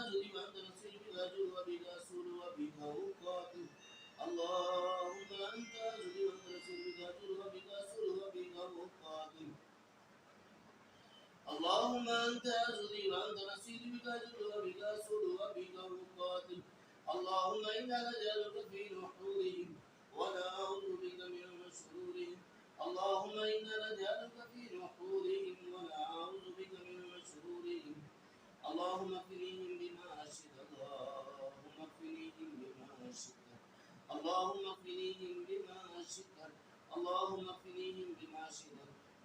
أجري وأنت نصير بك أجر وبك أسول وبك أقاتل. اللهم أنت أجري وأنت نصير بك أجر وبك أسول وبك أقاتل. اللهم أنت أجري وأنت نصير بك أجر وبك أسول وبك أقاتل. اللهم إنا نجعلك في نحورهم ونعوذ بك من شرورهم. اللهم إنا نجعلك في نحورهم ونعوذ بك من شرورهم. اللهم اكفنيهم بما شئت. اللهم اكفنيهم بما شئت. اللهم اكفنيهم بما شئت. اللهم اكفنيهم بما شئت.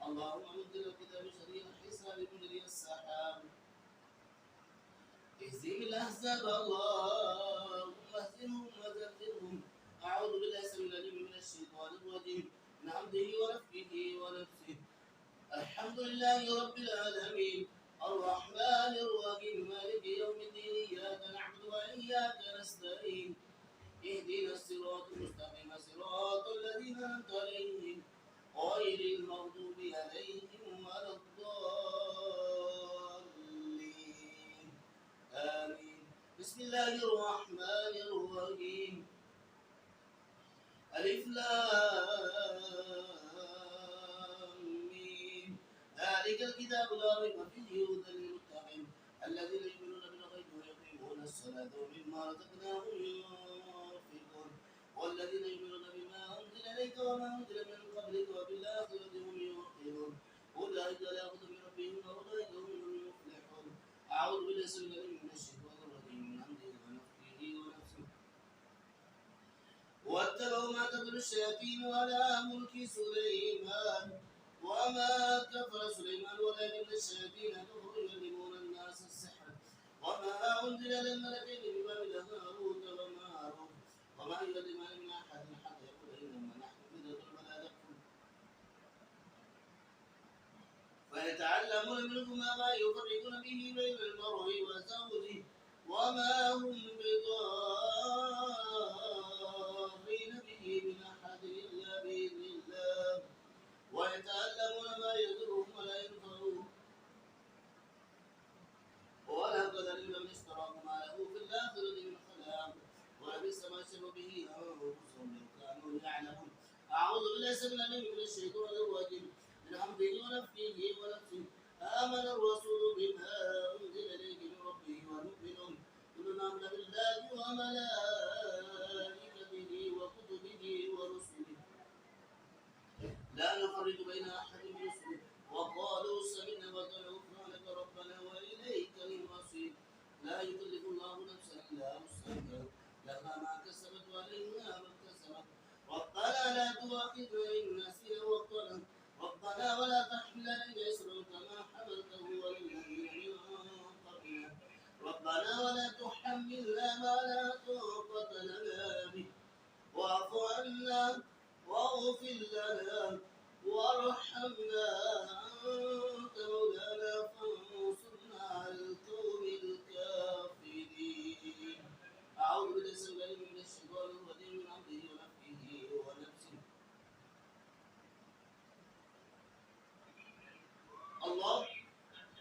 اللهم مدل الكتاب سريع الحساب مجري السحاب اهزم الأحزاب. اللهم اهزمهم وزلزلهم. أعوذ بالله السميع العليم من الشيطان الرجيم من حمده ونفخه ونفسه. الحمد لله رب العالمين الرحمن الرحيم مالك يوم الدين إياك نعبد وإياك نستعين اهدنا الصراط المستقيم صراط الذين أنعمت عليهم غير المغضوب عليهم ولا الضالين آمين. بسم الله الرحمن الرحيم. ألف لام ميم. ذلك الكتاب لا ريب فيه هدى للمتقين الذين يؤمنون بالغيب ويقيمون الصلاة ومما رزقناهم ينفقون والذين يؤمنون بما أنزل إليك وما أنزل من قبلك وبالآخرة هم يوقنون أولئك على هدى من ربهم وأولئك هم المفلحون. أعوذ بالله من الشيطان الرجيم من حمده ونفخه ونفسه. واتبعوا ما تتلو الشياطين على ملك سليمان وما كفر سليمان ولكن الشياطين كفروا يعلمون الناس السحر وما أنزل على الملكين ببابل هاروت وماروت وما يعلمان من أحد حتى يقول إنما نحن فتنة فلا تكفر فيتعلمون منهما ما يفرقون به بين المرء وزوجه وما هم بضارين به من أحد إلا بإذن الله ويتعلمون ما يضرهم ولا ينفعهم ولقد علم من اشتراه ما له في الآخرة من خلاق ولبئس ما شروا به أنفسهم لو كانوا يعلمون. أعوذ بالله السميع العليم من الشيطان الرجيم من حمده ونفخه ونفسه. آمن الرسول بما أنزل إليه من ربه والمؤمنون كلنا آمن بالله وملائكته وكتبه ورسله لا نفرق بين أحد من رسله وقالوا سمعنا وأطعنا غفرانك ربنا وإليك المصير. لا يكلف الله نفسا إلا وسعها لها ما كسبت وعليها ما اكتسبت. ربنا لا تؤاخذنا إن نسينا وأخطأنا ربنا ولا تحمل علينا إصرا كما حملته على الذين من قبلنا ربنا ولا تحملنا ما لا طاقة لنا به واعف عنا واغفر لنا وارحمنا أنت مولانا فانصرنا على القوم الكافرين. أعوذ بالله من الشيطان الرجيم من حمده ونفخه ونفسه.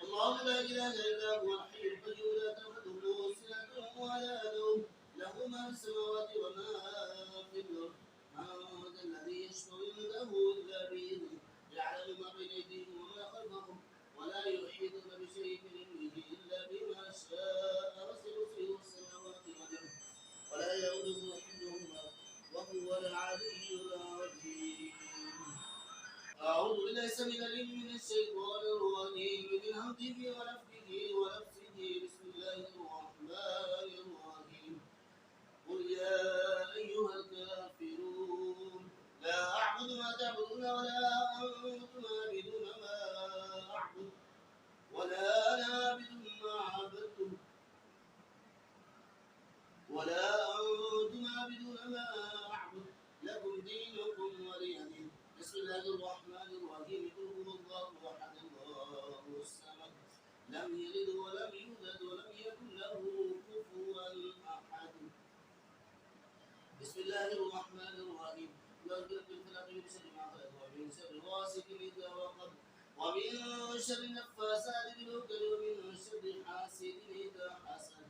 الله لا إله إلا هو الحي القيوم لا تأخذه سنة ولا نوم له ما في السماوات وما في الأرض. من ذا الذي يشفع عنده إلا بإذنه يعلم ما بين أيديهم وما خلفهم ولا يحيطون بشيء من علمه إلا بما شاء وسع كرسيه السماوات والأرض ولا يؤوده حفظهما وهو العلي العظيم. أعوذ بالله السميع العليم من الشيطان الرجيم من حمده ونفخه ونفسه. بسم الله الرحمن الرحيم. قل يا أيها الكافرون لا أعبد ما تعبدون ولا أنتم عابدون ما أعبد ولا أنا عابد ما عبدتم ولا أنتم عابدون ما أعبد لكم دينكم ولي دين. بسم الله الرحمن الرحيم. قل هو الله أحد الله الصمد لم يلد ولم يولد ولم يكن له كفوا أحد. بسم الله الرحمن الرحيم. يغفر بالفلق من شر ما خلق ومن شر غاسق إذا وقب ومن شر النفاثات في العقد ومن شر حاسد إذا حسد.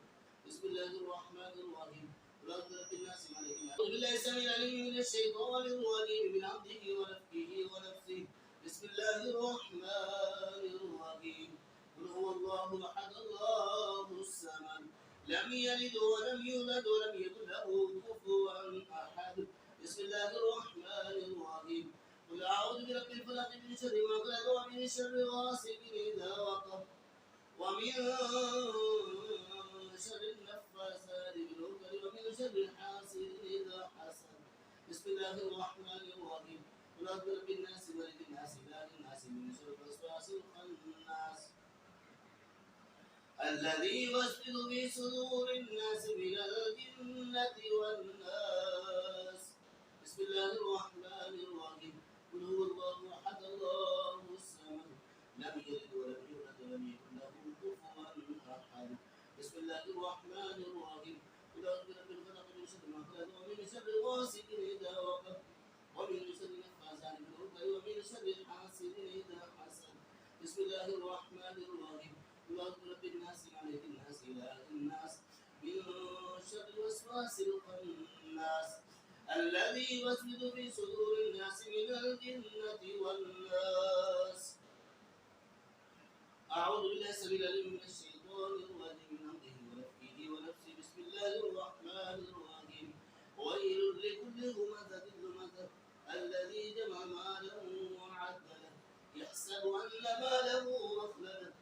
بسم الله الرحمن الرحيم. قل أعوذ برب الناس ملك الناس. أعوذ بالله السميع العليم من الشيطان الرجيم من همزه ونفخه ونفسه. بسم الله الرحمن الرحيم. قل هو الله أحد الله الصمد لم يلد ولم يولد ولم يكن له كفوا أحد. بسم الله الرحمن الرحيم. قل أعوذ برب الفلق من شر ما خلق ومن شر غاسق إذا وقب ومن شر النفاثات في العقد ومن شر حاسد إذا حسد. بسم الله الرحمن الرحيم. قل أعوذ برب الناس ملك الناس إله الناس من شر الوسواس الخناس الذي يوسوس في صدور الناس من الجنة والناس. بسم الله الرحمن الرحيم. قل هو الله أحد الله الصمد لم يلد ولم يولد ولم يكن له كفوا أحد. بسم الله الرحمن الرحيم. قل أعوذ برب الفلق من شر ما خلق ومن شر غاسق إذا وقب ومن شر النفاثات في العقد ومن شر حاسد إذا حسد. بسم الله الرحمن الرحيم. قل أعوذ برب الناس ملك الناس إله الناس من شر الوسواس الخناس الذي يوسوس في صدور الناس من الجنة والناس. أعوذ بالله السميع العليم من الشيطان الرجيم من همزه ونفخه ونفسه. بسم الله الرحمن الرحيم. ويل لكل همزة لمزة الذي جمع ماله وعدده يحسب أن ماله أخلده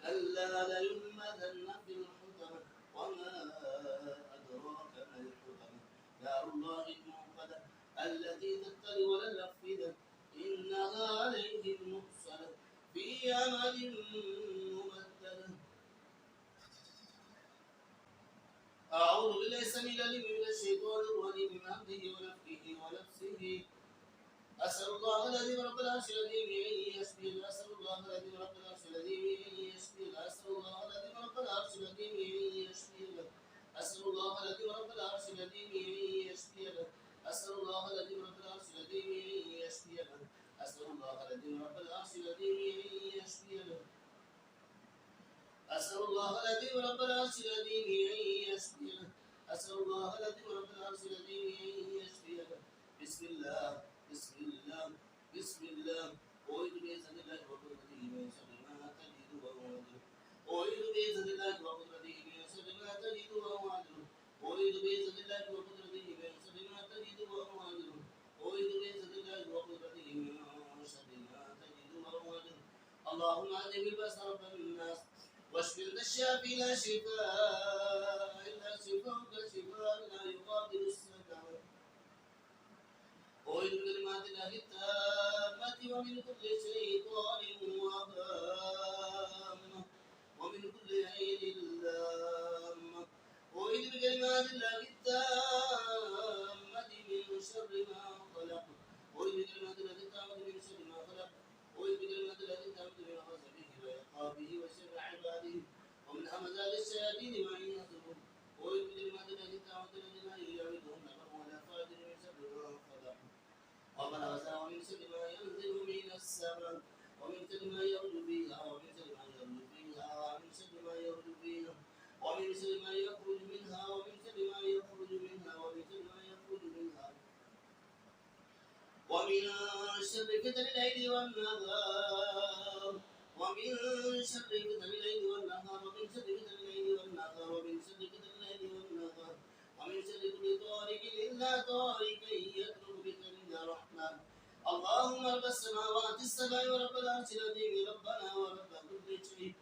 كلا لينبذن في الحطمة وما أدراك ما الحطمة نار الله الموقدة التي تطلع على الأفئدة إنها عليهم مؤصدة في أمد ممددة. أعوذ بالله السميع العليم من الشيطان الرجيم من همزه ونفخه ونفسه. أسأل الله الذي رب العرش العظيم أن يشفي. أسأل الله الذي رب العرش العظيم أن يشفي. أسأل الله الذي رب العرش العظيم أن يشفي. أسأل الله الذي رب العرش العظيم أن يشفي. أسأل الله الذي رب العرش العظيم أن يشفي. أسأل الله الذي رب العرش العظيم أن يشفي. أسأل الله الذي رب العرش العظيم أن يشفي. أسأل الله الذي رب العرش العظيم أن يشفي. بسم الله بسم الله بسم الله. أعوذ بإذن الله وقدرته من شر ما تجد وأعوذ. أعوذ بإذن الله وقدرته من شر ما تجد وأعوذ. أعوذ بإذن الله وقدرته من شر ما تجد وأعوذ. أعوذ بإذن الله وقدرته من شر ما تجد وأعوذ. اللهم أذهب البأس رب الناس واشف أنت الشافي لا شفاء إلا شفاءك شفاء لا يغادر السقم. أعوذ بكلمات الله التامة ومن كل شيطان وهامة ومن كل عين لامة. أعوذ بكلمات الله التامة من شر ما خلق. أعوذ بكلمات الله التامة من شر ما خلق. أعوذ بكلمات الله التامة من غضبه وعقابه وشر عباده ومن همزات الشياطين وأن يحضرون. أعوذ بكلمات الله التامة التي لا يعرضهم نفر ولا فاجر من شر ما خلق. ومن غزا ومن شر ما ينزل من السماء ومن شر ما يرد فيها ومن شر ما يرد فيها ومن شر ما يرد فيها ومن شر ما يخرج منها ومن شر ما يخرج منها ومن شر ما يخرج منها ومن شر فتن الليل والنهار ومن شر فتن الليل والنهار ومن شر فتن الليل والنهار ومن شر فتن الليل والنهار ومن شر كل طارق إلا طارق يطلب بك من الرحمن. اللهم رب السماوات السبع ورب العرش العظيم ربنا ورب كل شيء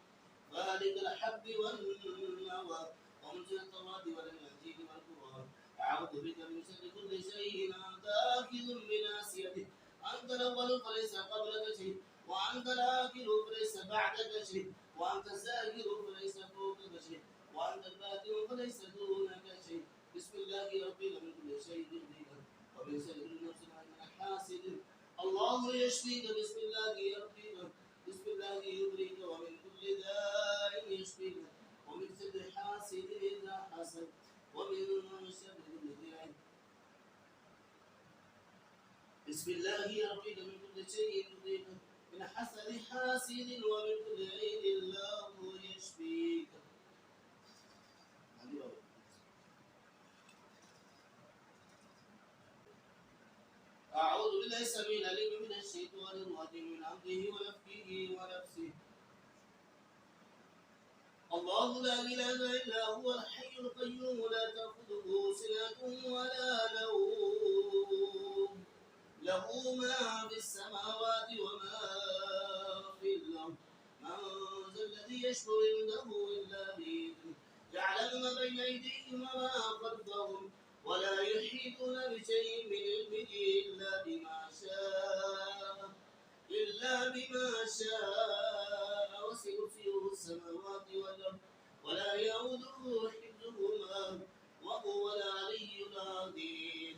خالق الحب والنوى ومنزل التوراة والإنجيل والقرآن. أعوذ بك من شر كل شيء أنت آخذ بناصيته. أنت الأول فليس قبلك شيء وأنت الآخر فليس بعدك شيء وأنت الزاهر فليس فوقك شيء وأنت الباطن فليس دونك شيء. بسم الله يرقيك من كل شيء يرضيك ومن شر النفس حاسد. الله يشفيك. بسم الله يرقيك. بسم الله يبريك ومن كل داء يشفيك ومن شر حاسد إذا حسد ومن شر كل ذي. بسم الله يرقيك من كل شيء يرضيك من حسد حاسد ومن كل عين الله يشفيك. السميع العليم من الشيطان الرجيم من عبده ونفخه ونفسه. الله لا إله إلا هو الحي القيوم لا تأخذه سنة ولا نوم له ما في السماوات وما في الأرض من ذا الذي يشفع عنده إلا بإذنه يعلم ما بين أيديهم وما خلفهم ولا يحيطون بشيء من علمه إلا بما شاء وسع كرسيه السماوات والأرض ولا يؤوده حفظهما وهو العلي العظيم.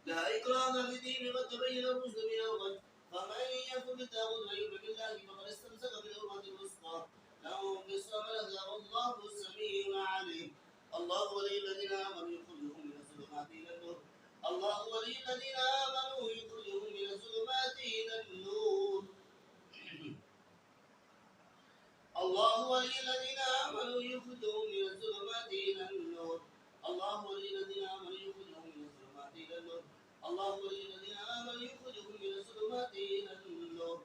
لا إكراه في الدين قد تبين الرشد من الغي فمن يكفر بالطاغوت ويؤمن بالله فقد استمسك بالعروة الوثقى لا انفصام لها والله السميع العليم. الله ولي الذين آمنوا يخرجهم من الظلمات إلى النور الله ولي الذين آمنوا يخرجهم من الظلمات إلى النور الله ولي الذين آمنوا يخرجهم من الظلمات إلى النور الله ولي الذين آمنوا يخرجهم من الظلمات إلى النور الله ولي الذين آمنوا يخرجهم من الظلمات إلى النور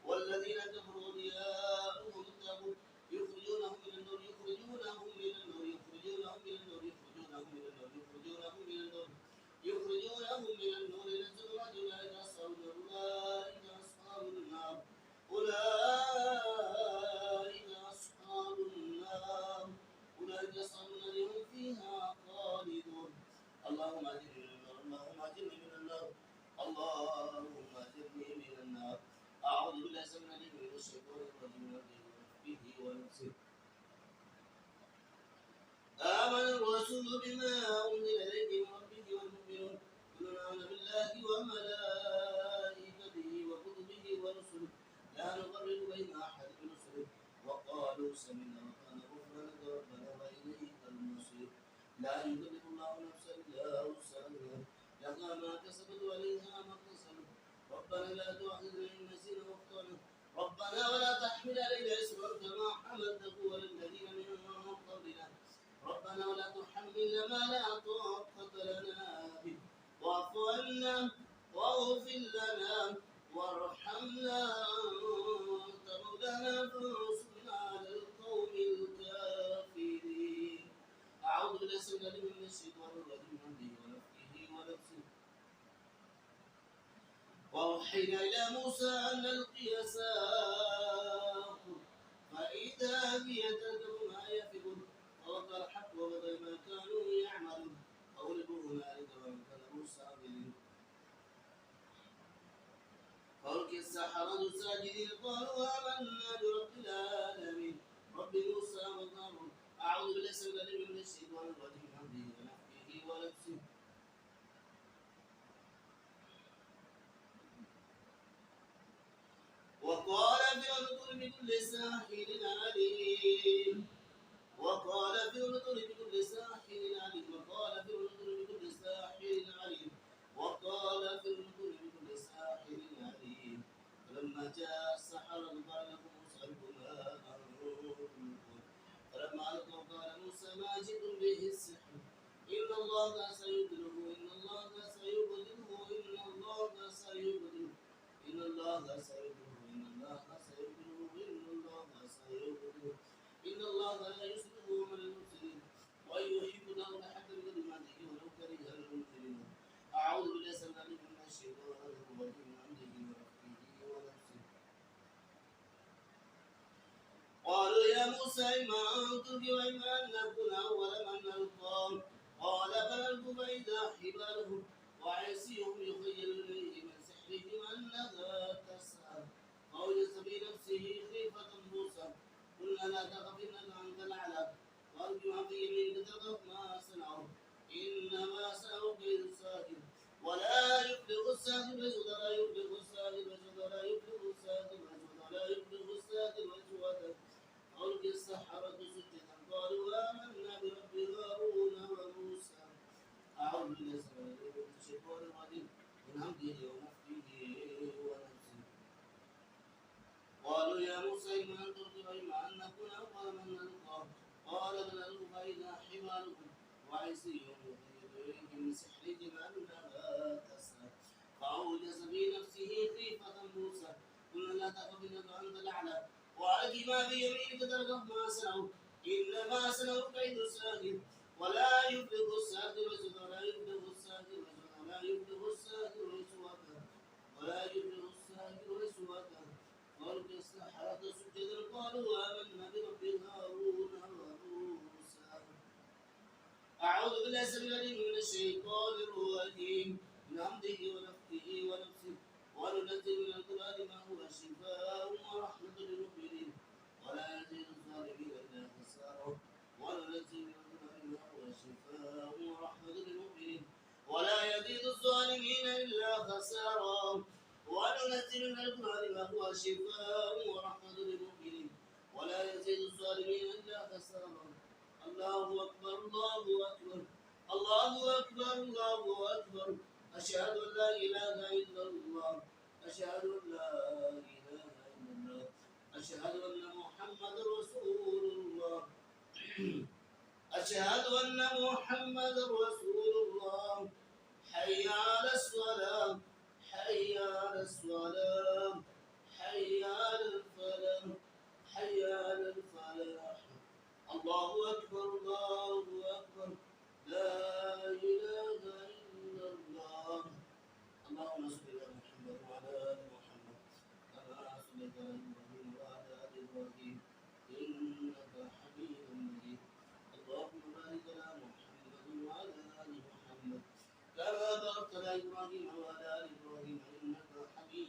والذين كفروا أولياؤهم الطاغوت يخرجونهم من النور يخرجونهم من النور يخرجونهم من النور يخرجونهم من النور يخرجونهم من النور يخرجونهم من النور إلى الظلمات أولئك أصحاب النار أولئك أصحاب النار أولئك أصحاب النار هم فيها خالدون. اللهم أجرني من النار اللهم أجرني من النار اللهم أجرني من النار. أعوذ بالله السميع العليم من الشيطان الرجيم من همزه ونفسه. آمن الرسول بما أنزل إليه من ربه والمؤمنون كل آمن بالله وملائكته وكتبه ورسله لا نفرق بين أحد من رسله وقالوا سمعنا وأطعنا غفرانك ربنا وإليك المصير. لا يكلف الله نفسا إلا وسعها لها ما كسبت وعليها ما اكتسبت ربنا لا تؤاخذنا إن نسينا واخطأنا ربنا ولا تحمل علينا إصرا كما حملته على الذين من قبلنا ربنا ولا تحملنا ما لا طاقة لنا به واعف عنا واغفر لنا وارحمنا أنت مولانا فانصرنا على القوم الكافرين. أعوذ بالله السميع العليم من الشيطان الرجيم من همزه ونفخه ونفسه. وأوحينا إلى موسى أن ألقي عصاك فإذا هي تلقف ما يأفكون ووقع الحق وبطل ما كانوا يعملون فغلبوا هنالك وانقلبوا صاغرين. فألقي السحرة ساجدين قالوا آمنا برب العالمين رب موسى وهارون. أعوذ بالله السميع العليم من الشيطان الرجيم من همزه ونفخه ونفسه. وقال فرعون بكل ساحر عليم وقال فرعون بكل ساحر عليم وقال فرعون بكل ساحر عليم وقال فرعون بكل ساحر عليم. فلما جاء السحرة قال لهم موسى ألقوا ما أنتم فلما ألقوا قال موسى ما جئتم به السحر إن الله سيبدله إن الله سيبدله إن الله سيبدله إن الله سيبدله إن الله سيبدله إن الله سيبدله إن الله لا يصلح عمل المفسدين ويحب الله الحق بكلماته ولو كره المجرمون. أعوذ بالله السميع العليم من الشيطان الرجيم من همزه ونفخه ونفسه. قالوا يا موسى إما أن تلقي وإما أن نكون أول من نلقى قال بل ألقوا فإذا حبالهم وعصيهم يخيل إليه من سحرهم أنها تسعى فأوجس في نفسه خيفة موسى قلنا لا تخف إنك أنت الأعلى وألق ما في يمينك تلقف ما صنعوا إنما صنعوا كيد الساحر ولا يفلح الساحر بجد لا يفلح الساحر بجد لا يفلح الساحر بجد لا يفلح الساحر بجد. ألقي السحرة سجدا قالوا آمنا برب هارون وموسى. أعوذ بالله من الشيطان الرجيم من همزه ونفخه ونفسه. قالوا يا موسى إما أن تلقي وإما أن نكون أول من نلقى قال بل ألقوا فإذا حبالهم وعصيهم يخيل إليه من سحرهم أنها تسعى فأوجس في نفسه خيفة موسى قلنا لا تخف إنك أنت الأعلى وألق ما بيمينك تلقف ما صنعوا إنما صنعوا كيد ساحر ولا يفلح الساحر ولا يفلح الساحر ولا يفلح الساحر ويسوعك ولا يفلح الساحر ويسوعك قالوا السحرة سجدا قالوا آمنا برب هارون وموسى أعوذ بالله السميع العليم من الشيطان الرجيم من همزه ونفخه ونفسه وننزل من القرآن ما هو شفاء ورحمة للمؤمنين ولا يزيد الظالمين إلا خسارا وننزل من القرآن ما هو شفاء ورحمة للمؤمنين ولا يزيد الظالمين إلا خسارا وننزل من القرآن ما هو شفاء ورحمة للمؤمنين ولا يزيد الظالمين إلا خسارا الله أكبر الله أكبر الله أكبر الله أكبر أشهد أن لا إله إلا الله أشهد أن لا إله إلا الله أشهد أن محمد رسول الله أشهد أن محمد رسول الله حي على الصلاة حي على الصلاة حي على الفلاح حي على الفلاح الله أكبر الله أكبر لا إله إلا الله اللهم صل على محمد وعلى آل محمد كما صليت على إبراهيم وعلى آل إبراهيم إنك حميد مجيد اللهم بارك على محمد وعلى آل محمد كما باركت على إبراهيم وعلى آل إبراهيم إنك حميد